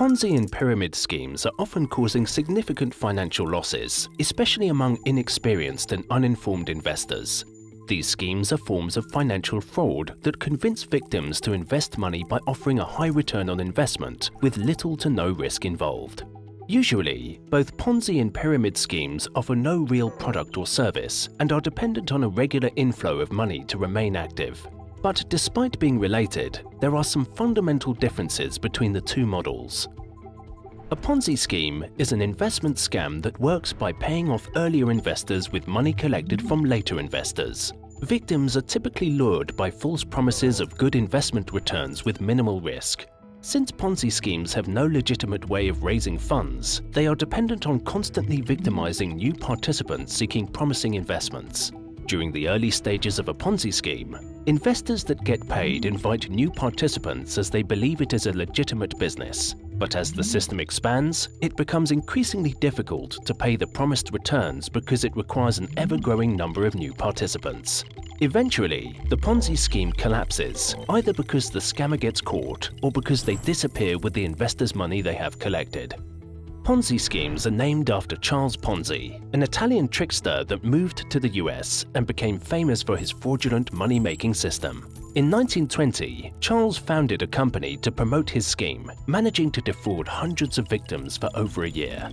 Ponzi and pyramid schemes are often causing significant financial losses, especially among inexperienced and uninformed investors. These schemes are forms of financial fraud that convince victims to invest money by offering a high return on investment with little to no risk involved. Usually, both Ponzi and pyramid schemes offer no real product or service and are dependent on a regular inflow of money to remain active. But despite being related, there are some fundamental differences between the two models. A Ponzi scheme is an investment scam that works by paying off earlier investors with money collected from later investors. Victims are typically lured by false promises of good investment returns with minimal risk. Since Ponzi schemes have no legitimate way of raising funds, they are dependent on constantly victimizing new participants seeking promising investments. During the early stages of a Ponzi scheme, investors that get paid invite new participants as they believe it is a legitimate business. But as the system expands, it becomes increasingly difficult to pay the promised returns because it requires an ever-growing number of new participants. Eventually, the Ponzi scheme collapses, either because the scammer gets caught or because they disappear with the investors' money they have collected. Ponzi schemes are named after Charles Ponzi, an Italian trickster that moved to the US and became famous for his fraudulent money-making system. In 1920, Charles founded a company to promote his scheme, managing to defraud hundreds of victims for over a year.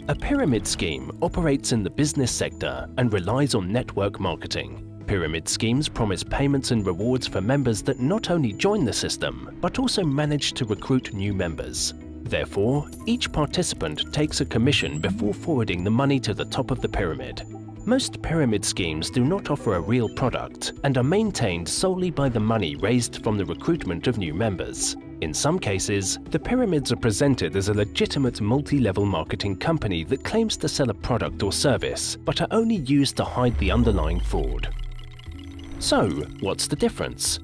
A pyramid scheme operates in the business sector and relies on network marketing. Pyramid schemes promise payments and rewards for members that not only join the system, but also manage to recruit new members. Therefore, each participant takes a commission before forwarding the money to the top of the pyramid. Most pyramid schemes do not offer a real product and are maintained solely by the money raised from the recruitment of new members. In some cases, the pyramids are presented as a legitimate multi-level marketing company that claims to sell a product or service, but are only used to hide the underlying fraud. So, what's the difference?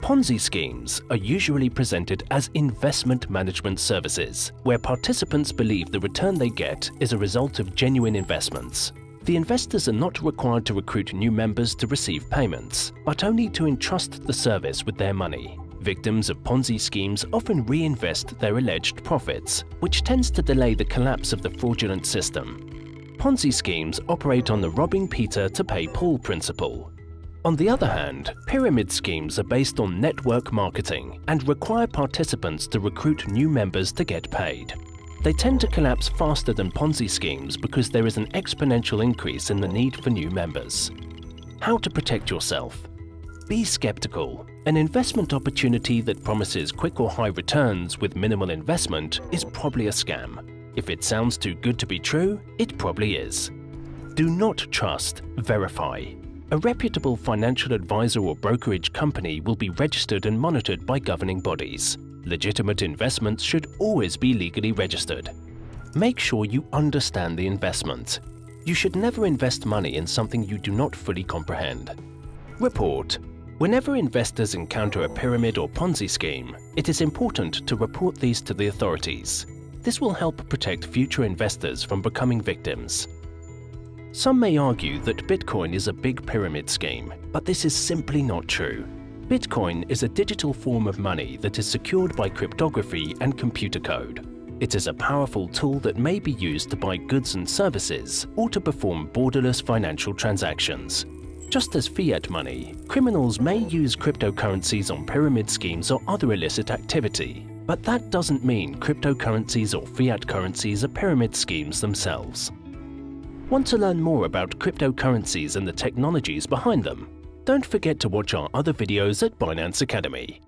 Ponzi schemes are usually presented as investment management services, where participants believe the return they get is a result of genuine investments. The investors are not required to recruit new members to receive payments, but only to entrust the service with their money. Victims of Ponzi schemes often reinvest their alleged profits, which tends to delay the collapse of the fraudulent system. Ponzi schemes operate on the robbing Peter to pay Paul principle. On the other hand, pyramid schemes are based on network marketing and require participants to recruit new members to get paid. They tend to collapse faster than Ponzi schemes because there is an exponential increase in the need for new members. How to protect yourself? Be skeptical. An investment opportunity that promises quick or high returns with minimal investment is probably a scam. If it sounds too good to be true, it probably is. Do not trust, verify. A reputable financial advisor or brokerage company will be registered and monitored by governing bodies. Legitimate investments should always be legally registered. Make sure you understand the investment. You should never invest money in something you do not fully comprehend. Report. Whenever investors encounter a pyramid or Ponzi scheme, it is important to report these to the authorities. This will help protect future investors from becoming victims. Some may argue that Bitcoin is a big pyramid scheme, but this is simply not true. Bitcoin is a digital form of money that is secured by cryptography and computer code. It is a powerful tool that may be used to buy goods and services or to perform borderless financial transactions. Just as fiat money, criminals may use cryptocurrencies on pyramid schemes or other illicit activity, but that doesn't mean cryptocurrencies or fiat currencies are pyramid schemes themselves. Want to learn more about cryptocurrencies and the technologies behind them? Don't forget to watch our other videos at Binance Academy.